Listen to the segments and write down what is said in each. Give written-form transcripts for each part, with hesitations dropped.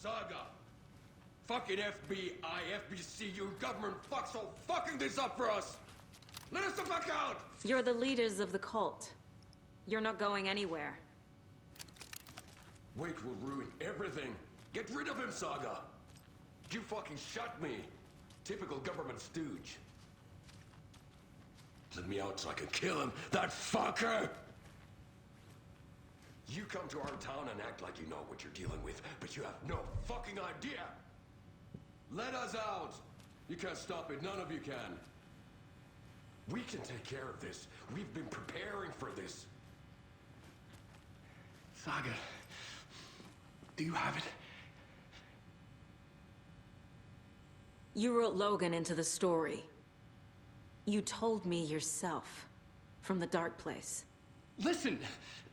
Saga. Fucking FBI, FBC, you government fucks all fucking this up for us! Let us the fuck out! You're the leaders of the cult. You're not going anywhere. Wake will ruin everything. Get rid of him, Saga! You fucking shot me! Typical government stooge. Let me out so I can kill him, that fucker! You come to our town and act like you know what you're dealing with, but you have no fucking idea! Let us out! You can't stop it, none of you can. We can take care of this. We've been preparing for this. Saga, do you have it? You wrote Logan into the story. You told me yourself, from the dark place. Listen,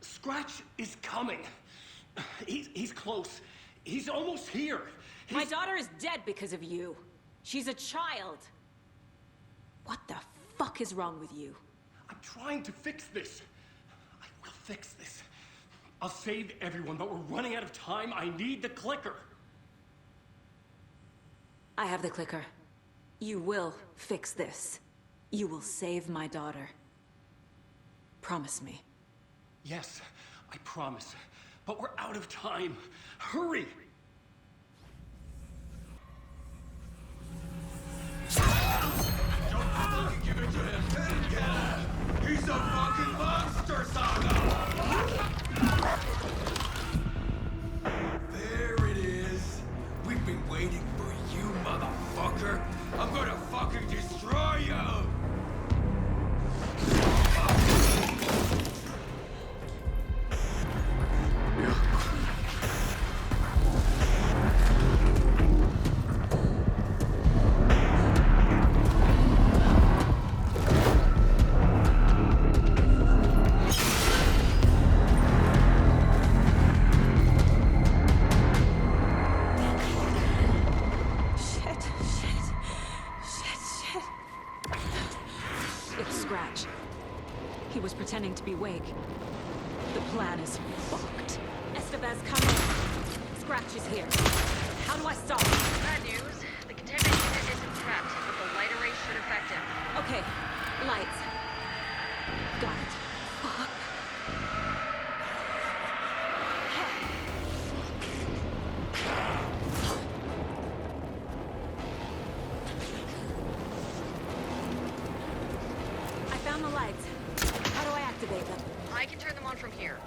Scratch is coming. He's close. He's almost here. My daughter is dead because of you. She's a child. What the fuck is wrong with you? I'm trying to fix this. I will fix this. I'll save everyone, but we're running out of time. I need the clicker. I have the clicker. You will fix this. You will save my daughter. Promise me. Yes, I promise. But we're out of time. Hurry! Don't fucking give it to him! He's a fucking monster, Saga! There it is! We've been waiting for you, motherfucker! I'm gonna fucking destroy you! Pretending to be Wake. The plan is fucked. Estevez, come in. Scratch is here. How do I stop him? Bad news. The containment unit isn't trapped, but the light array should affect him. Okay. Lights. Got it. Fuck. I found the lights. How do I activate them? I can turn them on from here,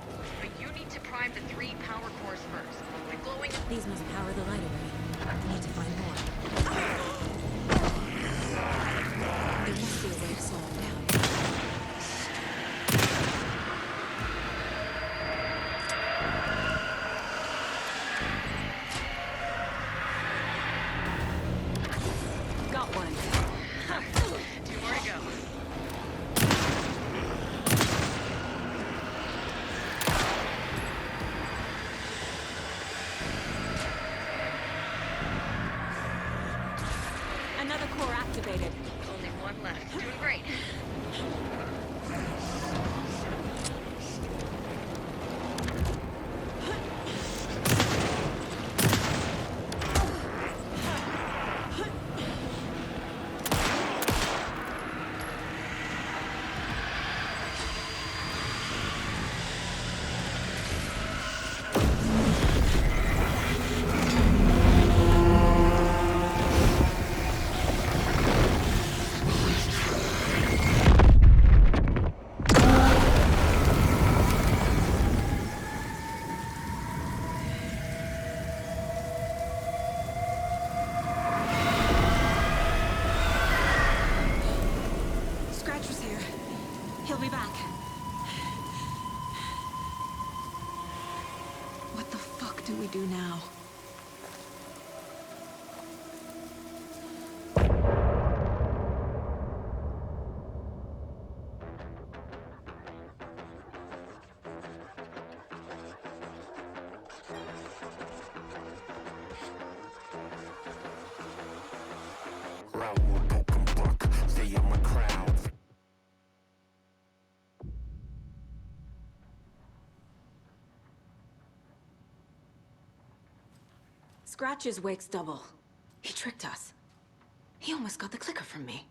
but you need to prime the 3 power cores first. The glowing... These must power the light array. I need to find more. There must be a way to slow them down. Got one. 2 more to go. Another core activated. Only 1 left. Doing great. He'll be back. What the fuck do we do now? Scratch's wake's double. He tricked us. He almost got the clicker from me.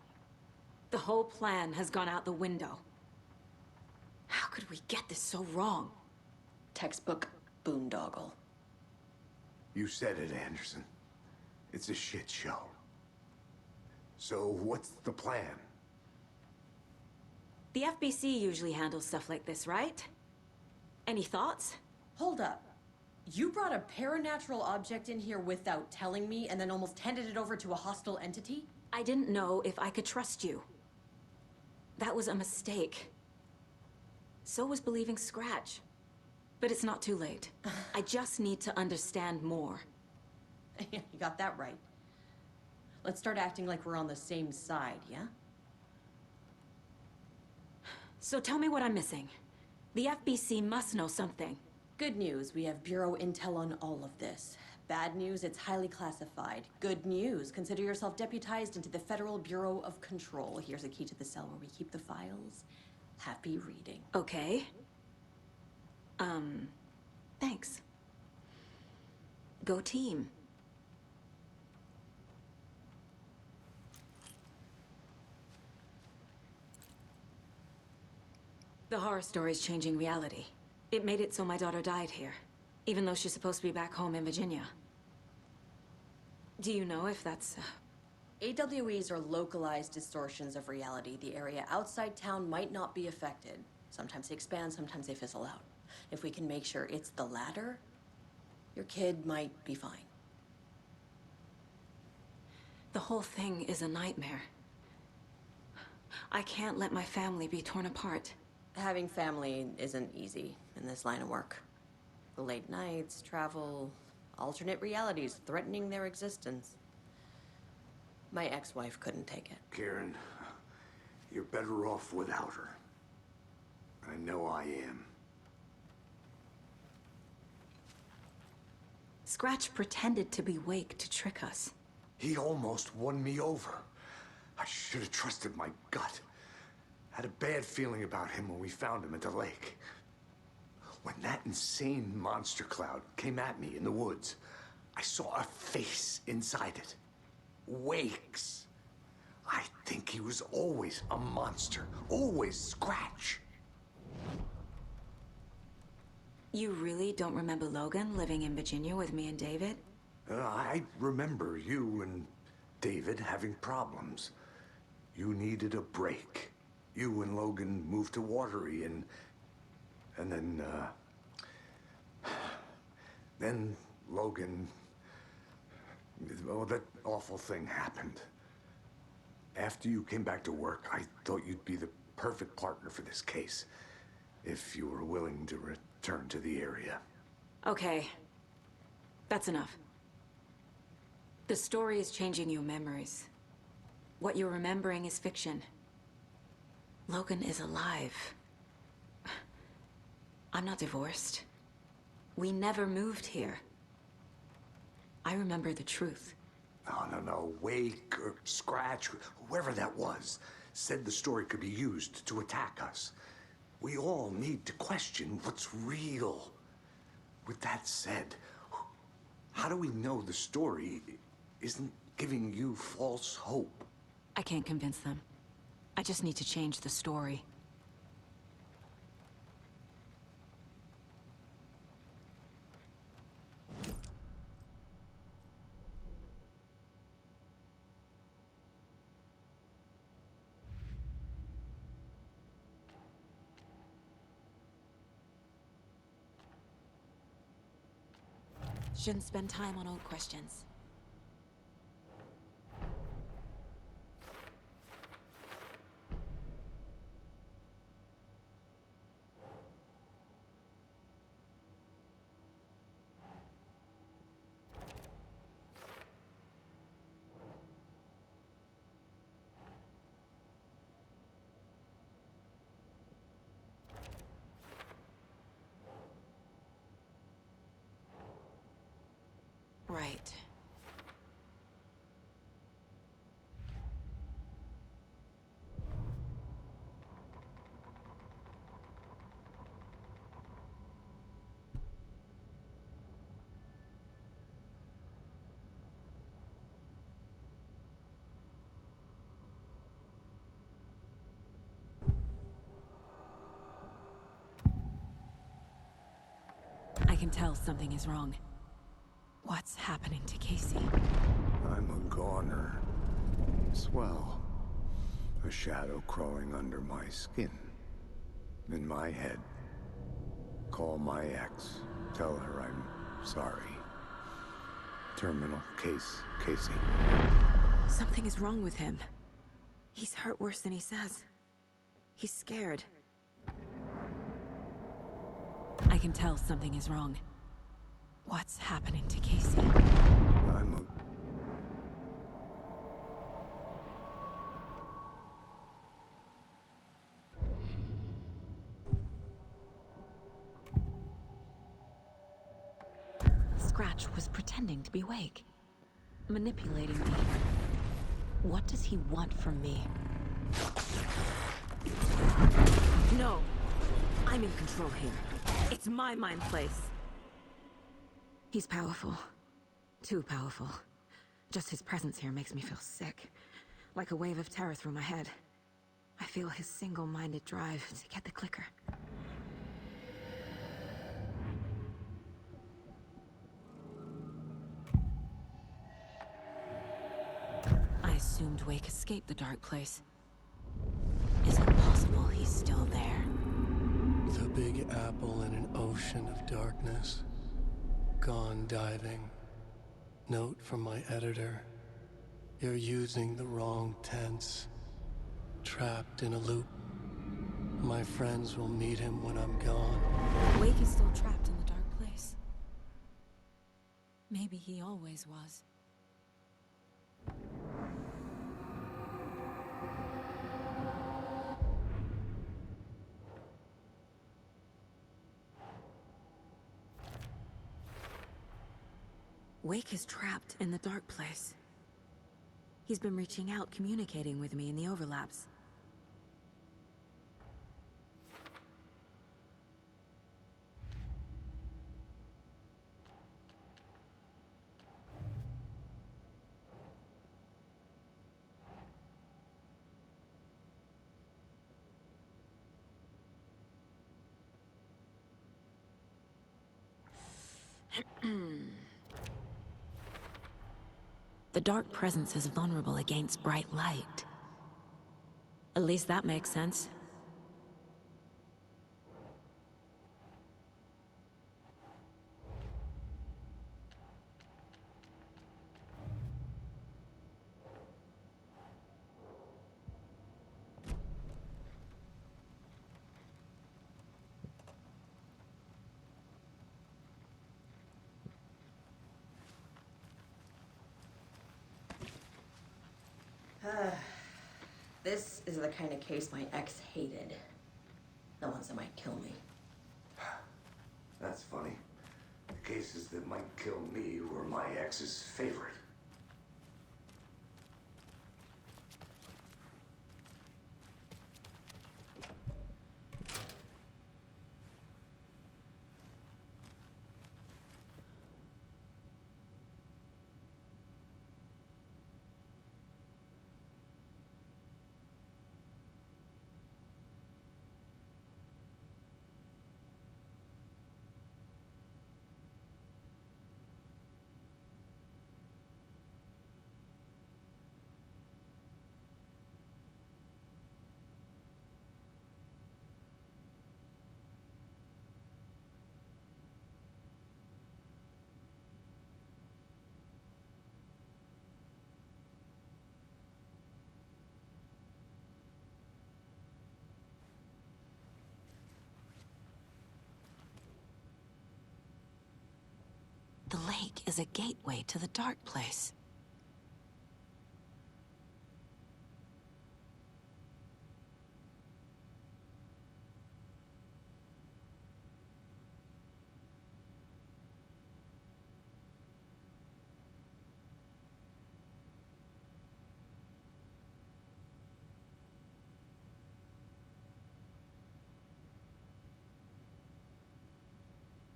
The whole plan has gone out the window. How could we get this so wrong? Textbook boondoggle. You said it, Anderson. It's a shit show. So what's the plan? The FBC usually handles stuff like this, right? Any thoughts? Hold up. You brought a paranatural object in here without telling me and then almost handed it over to a hostile entity? I didn't know if I could trust you. That was a mistake. So was believing Scratch. But it's not too late. I just need to understand more. You got that right. Let's start acting like we're on the same side, yeah? So tell me what I'm missing. The FBC must know something. Good news, we have Bureau intel on all of this. Bad news, it's highly classified. Good news, consider yourself deputized into the Federal Bureau of Control. Here's a key to the cell where we keep the files. Happy reading. Okay. Thanks. Go team. The horror story's changing reality. It made it so my daughter died here, even though she's supposed to be back home in Virginia. Do you know if that's... AWEs are localized distortions of reality. The area outside town might not be affected. Sometimes they expand, sometimes they fizzle out. If we can make sure it's the latter, your kid might be fine. The whole thing is a nightmare. I can't let my family be torn apart. Having family isn't easy in this line of work. The late nights, travel, alternate realities threatening their existence. My ex-wife couldn't take it. Karen, you're better off without her. I know I am. Scratch pretended to be Wake to trick us. He almost won me over. I should have trusted my gut. Had a bad feeling about him when we found him at the lake. When that insane monster cloud came at me in the woods, I saw a face inside it. Wake's. I think he was always a monster. Always Scratch. You really don't remember Logan living in Virginia with me and David? I remember you and David having problems. You needed a break. You and Logan moved to Watery and then Logan, well, that awful thing happened. After you came back to work, I thought you'd be the perfect partner for this case, if you were willing to return to the area. Okay. That's enough. The story is changing your memories. What you're remembering is fiction. Logan is alive. I'm not divorced. We never moved here. I remember the truth. No. Wake or Scratch, whoever that was, said the story could be used to attack us. We all need to question what's real. With that said, how do we know the story isn't giving you false hope? I can't convince them. I just need to change the story. Shouldn't spend time on old questions. Right. can tell something is wrong. What's happening to Casey? I'm a goner. Swell. A shadow crawling under my skin. In my head. Call my ex. Tell her I'm sorry. Terminal case, Casey. Something is wrong with him. He's hurt worse than he says. He's scared. I can tell something is wrong. What's happening to Casey? I'm a... Scratch was pretending to be awake. Manipulating me. What does he want from me? No! I'm in control here. It's my mind place. He's powerful. Too powerful. Just his presence here makes me feel sick. Like a wave of terror through my head. I feel his single-minded drive to get the clicker. I assumed Wake escaped the dark place. Is it possible he's still there? The Big Apple in an ocean of darkness. Gone diving. Note from my editor. You're using the wrong tense. Trapped in a loop. My friends will meet him when I'm gone. Wake is still trapped in the dark place. Maybe he always was. Wake is trapped in the dark place. He's been reaching out, communicating with me in the overlaps. The dark presence is vulnerable against bright light. At least that makes sense. This is the kind of case my ex hated. The ones that might kill me. That's funny. The cases that might kill me were my ex's favorite. The lake is a gateway to the dark place.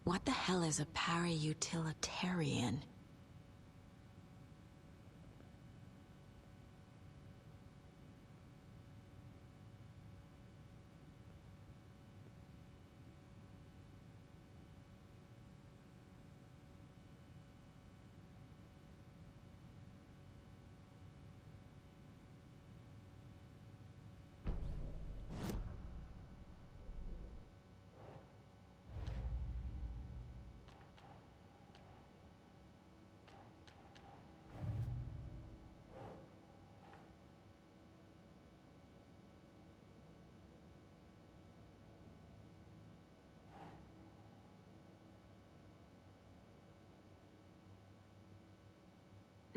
What the hell is a para-utilitarian?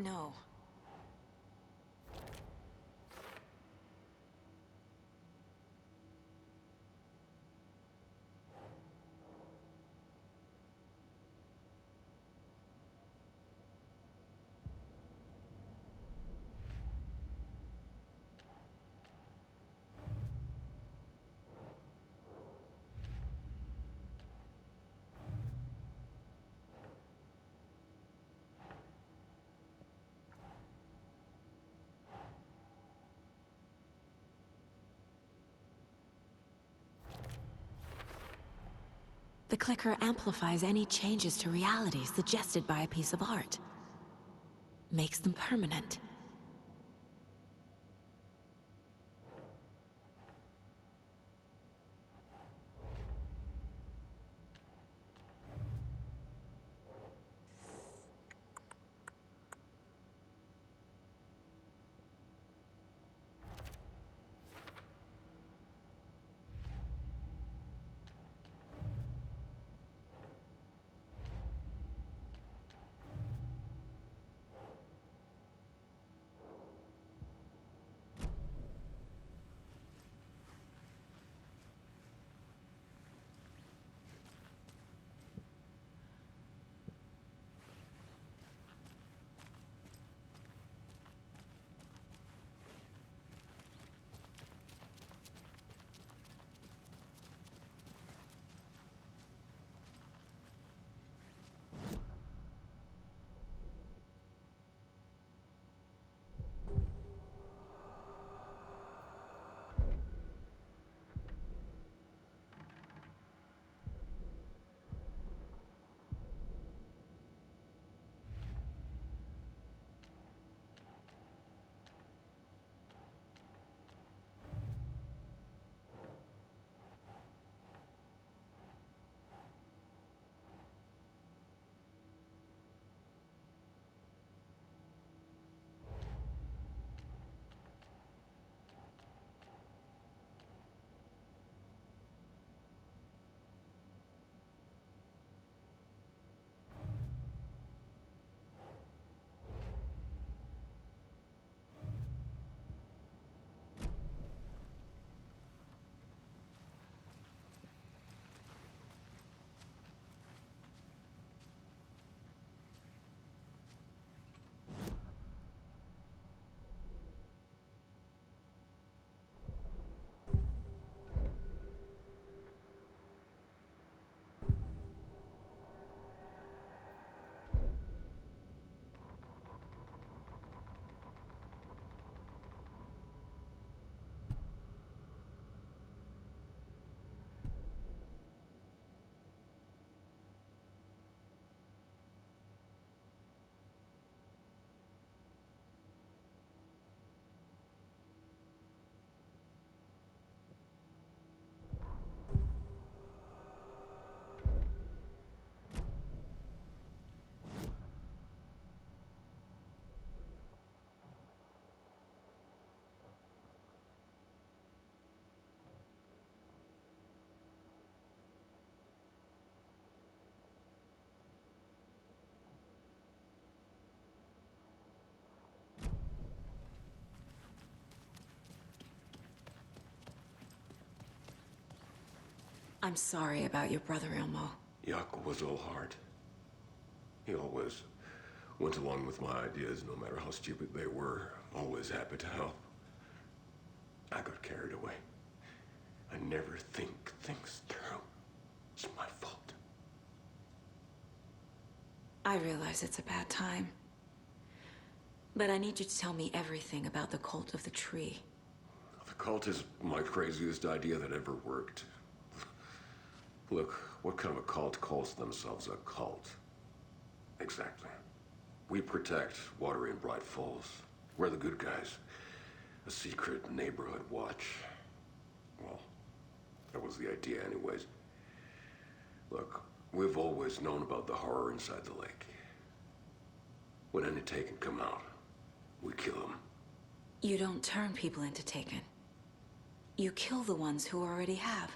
No. The clicker amplifies any changes to reality suggested by a piece of art. Makes them permanent. I'm sorry about your brother, Ilmo. Jakob was all heart. He always went along with my ideas, no matter how stupid they were. Always happy to help. I got carried away. I never think things through. It's my fault. I realize it's a bad time. But I need you to tell me everything about the Cult of the Tree. The cult is my craziest idea that ever worked. Look, what kind of a cult calls themselves a cult? Exactly. We protect Watery and Bright Falls. We're the good guys. A secret neighborhood watch. Well, that was the idea anyways. Look, we've always known about the horror inside the lake. When any Taken come out, we kill them. You don't turn people into Taken. You kill the ones who already have.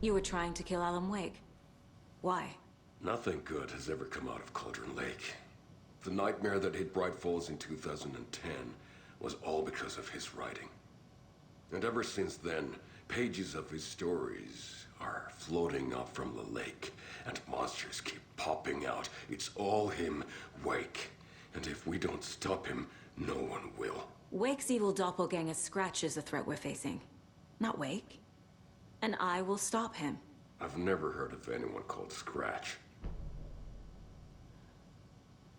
You were trying to kill Alan Wake. Why? Nothing good has ever come out of Cauldron Lake. The nightmare that hit Bright Falls in 2010 was all because of his writing. And ever since then, pages of his stories are floating up from the lake, and monsters keep popping out. It's all him, Wake. And if we don't stop him, no one will. Wake's evil doppelganger Scratch is the threat we're facing, not Wake. And I will stop him. I've never heard of anyone called Scratch.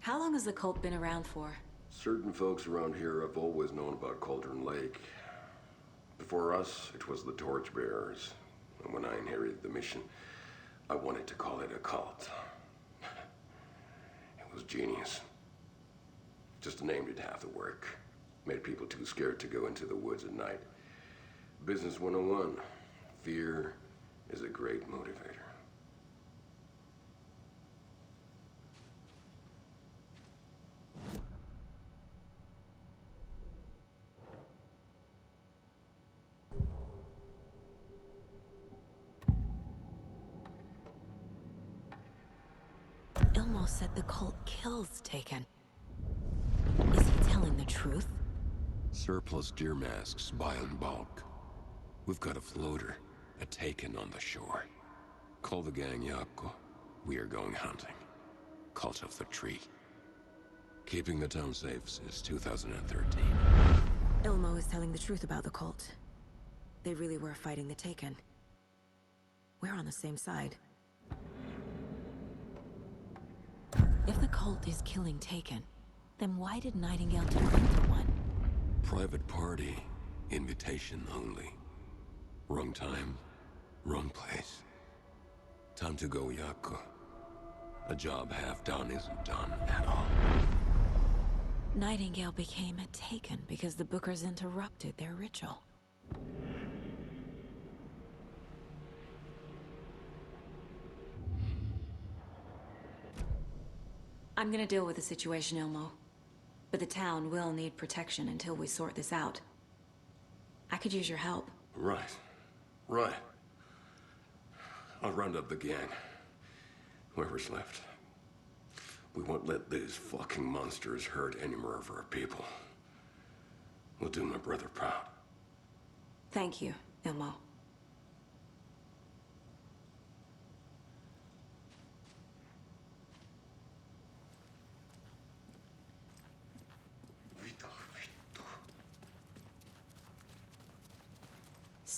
How long has the cult been around for? Certain folks around here have always known about Cauldron Lake. Before us, it was the Torchbearers. And when I inherited the mission, I wanted to call it a cult. It was genius. Just named it half the work. Made people too scared to go into the woods at night. Business 101. Fear is a great motivator. Ilmo said the cult kills Taken. Is he telling the truth? Surplus deer masks buy in bulk. We've got a floater, a Taken on the shore. Call the gang Yako. We are going hunting. Cult of the Tree. Keeping the town safe since 2013. Ilmo is telling the truth about the cult. They really were fighting the Taken. We're on the same side. If the cult is killing Taken, then why did Nightingale turn into one? Private party. Invitation only. Wrong time, wrong place. Time to go, Yako. A job half done isn't done at all. Nightingale became a Taken because the Bookers interrupted their ritual. I'm gonna deal with the situation, Ilmo. But the town will need protection until we sort this out. I could use your help. Right. Right. I'll round up the gang. Whoever's left. We won't let these fucking monsters hurt any more of our people. We'll do my brother proud. Thank you, Ilmo.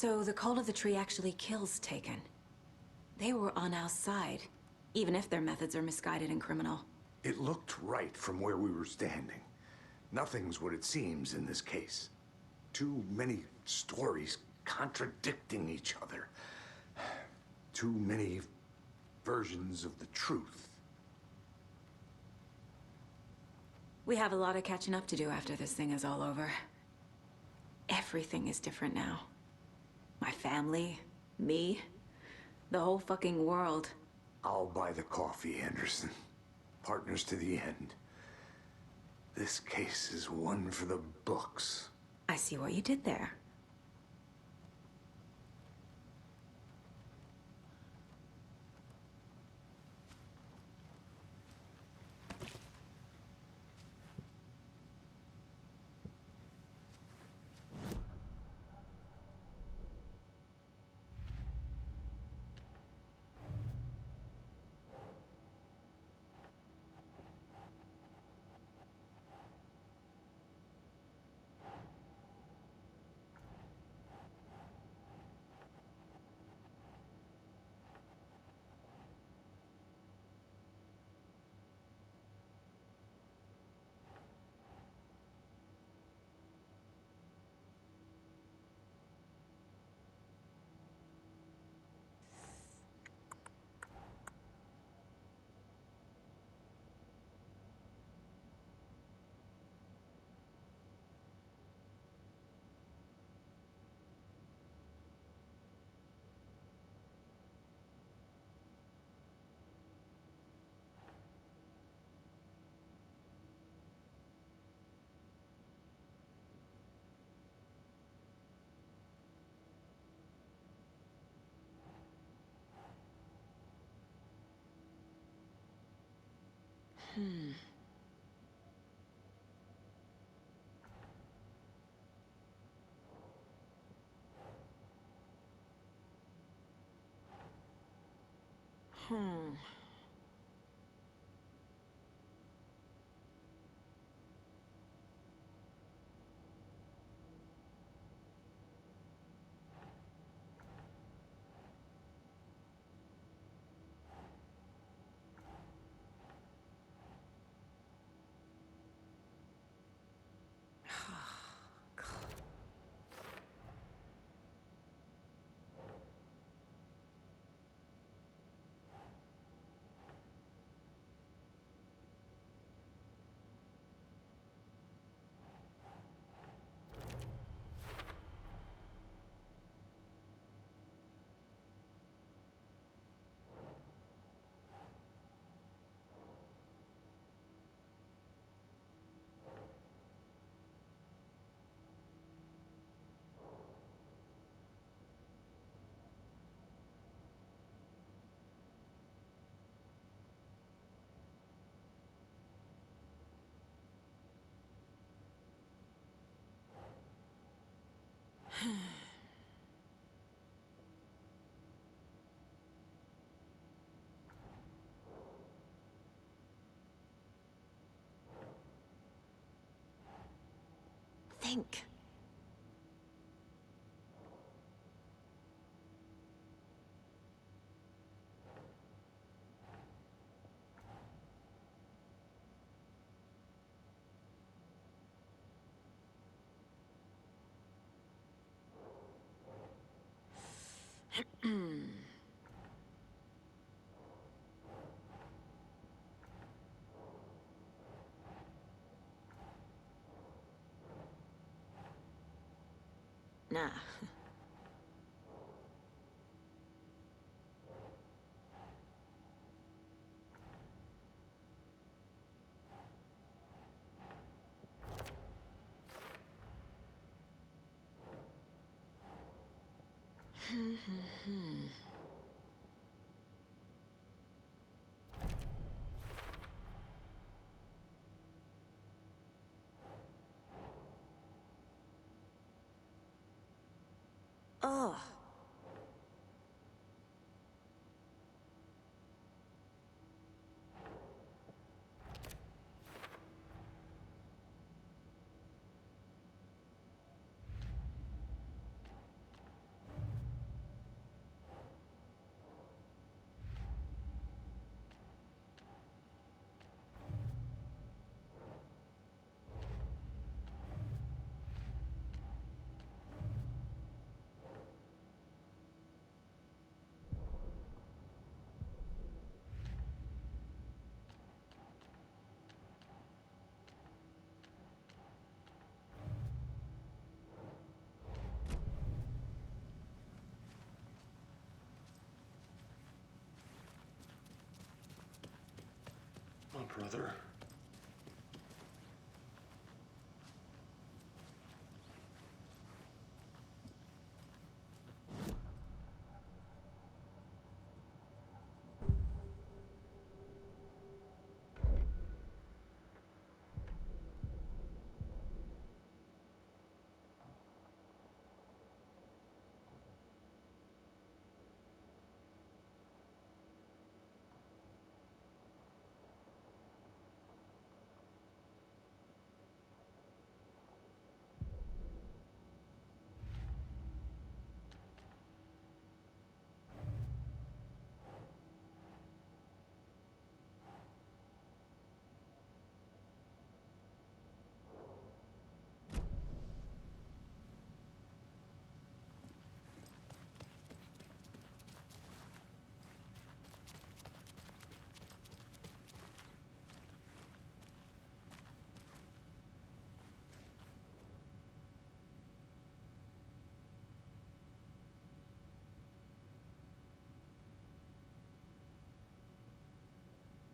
So the Cult of the Tree actually kills Taken. They were on our side, even if their methods are misguided and criminal. It looked right from where we were standing. Nothing's what it seems in this case. Too many stories contradicting each other. Too many versions of the truth. We have a lot of catching up to do after this thing is all over. Everything is different now. My family, me, the whole fucking world. I'll buy the coffee, Anderson. Partners to the end. This case is one for the books. I see what you did there. Think. Nah. Ugh. My brother.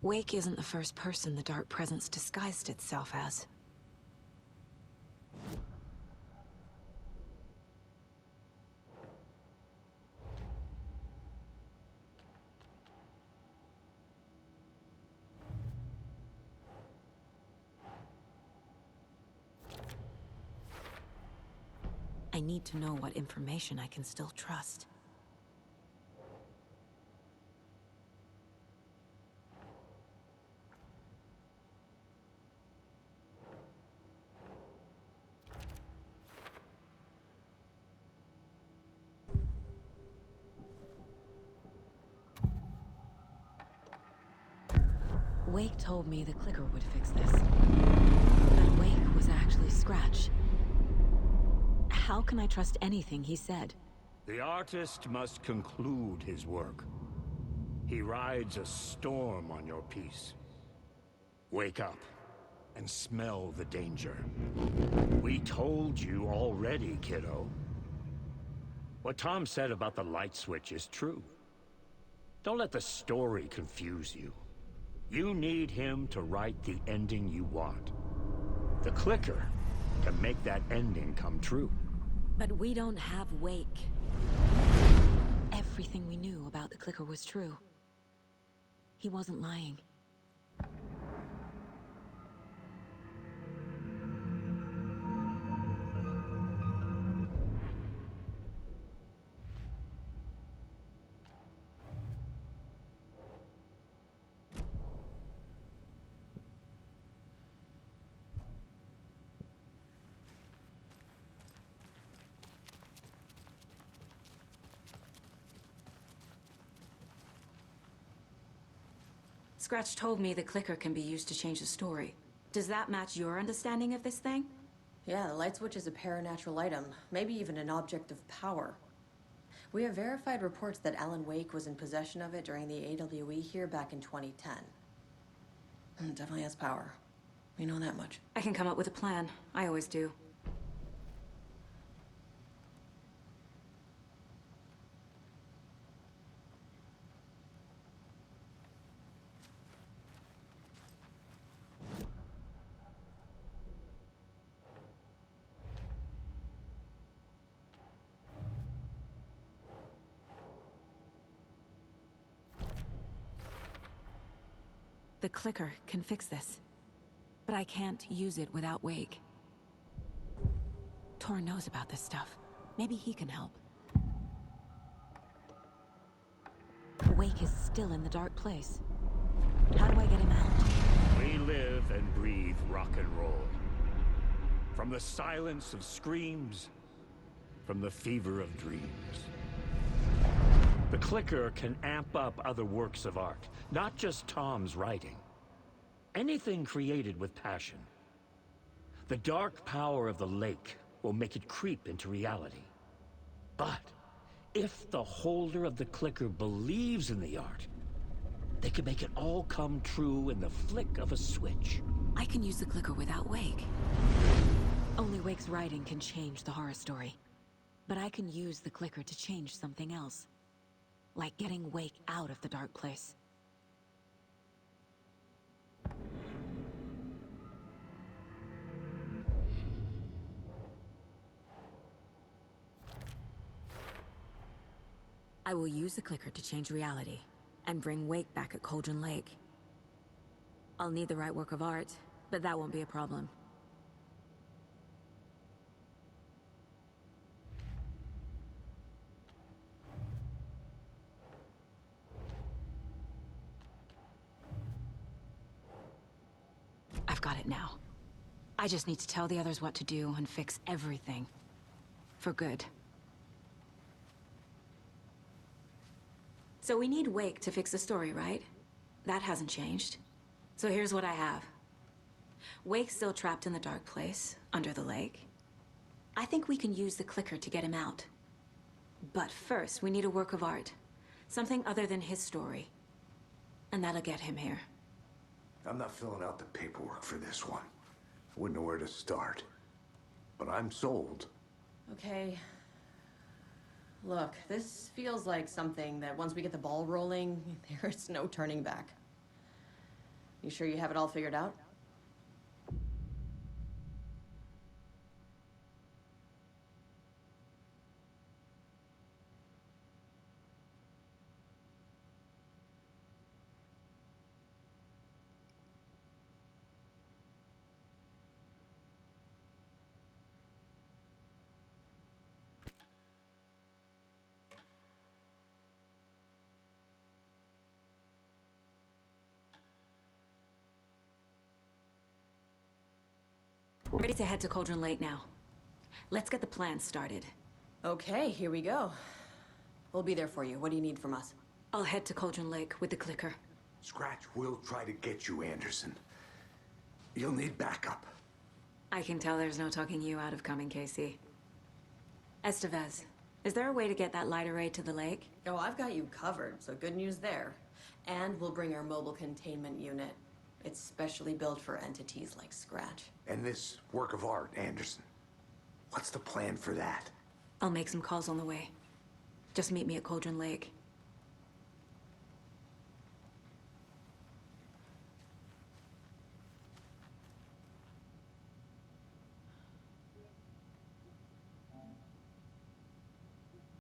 Wake isn't the first person the Dark Presence disguised itself as. I need to know what information I can still trust. Wake told me the clicker would fix this. But Wake was actually Scratch. How can I trust anything he said? The artist must conclude his work. He rides a storm on your piece. Wake up and smell the danger. We told you already, kiddo. What Tom said about the light switch is true. Don't let the story confuse you. You need him to write the ending you want. The clicker can make that ending come true. But we don't have Wake. Everything we knew about the clicker was true. He wasn't lying. Scratch told me the clicker can be used to change the story. Does that match your understanding of this thing? Yeah, the light switch is a paranatural item, maybe even an object of power. We have verified reports that Alan Wake was in possession of it during the AWE here back in 2010. It definitely has power. We know that much. I can come up with a plan. I always do. The clicker can fix this. But I can't use it without Wake. Tor knows about this stuff. Maybe he can help. Wake is still in the dark place. How do I get him out? We live and breathe rock and roll. From the silence of screams, from the fever of dreams. The clicker can amp up other works of art, not just Tom's writing. Anything created with passion. The dark power of the lake will make it creep into reality. But if the holder of the clicker believes in the art, they can make it all come true in the flick of a switch. I can use the clicker without Wake. Only Wake's writing can change the horror story. But I can use the clicker to change something else. Like getting Wake out of the dark place. I will use the clicker to change reality, and bring Wake back at Cauldron Lake. I'll need the right work of art, but that won't be a problem. I've got it now. I just need to tell the others what to do and fix everything. For good. So we need Wake to fix the story, right? That hasn't changed. So here's what I have. Wake's still trapped in the dark place, under the lake. I think we can use the clicker to get him out. But first, we need a work of art. Something other than his story. And that'll get him here. I'm not filling out the paperwork for this one. I wouldn't know where to start. But I'm sold. Okay. Look, this feels like something that once we get the ball rolling, there's no turning back. You sure you have it all figured out? We're ready to head to Cauldron Lake now. Let's get the plan started. Okay, here we go. We'll be there for you. What do you need from us? I'll head to Cauldron Lake with the clicker. Scratch will try to get you, Anderson. You'll need backup. I can tell there's no talking you out of coming, Casey. Estevez, is there a way to get that light array to the lake? Oh, I've got you covered, so good news there. And we'll bring our mobile containment unit. It's specially built for entities like Scratch. And this work of art, Anderson. What's the plan for that? I'll make some calls on the way. Just meet me at Cauldron Lake.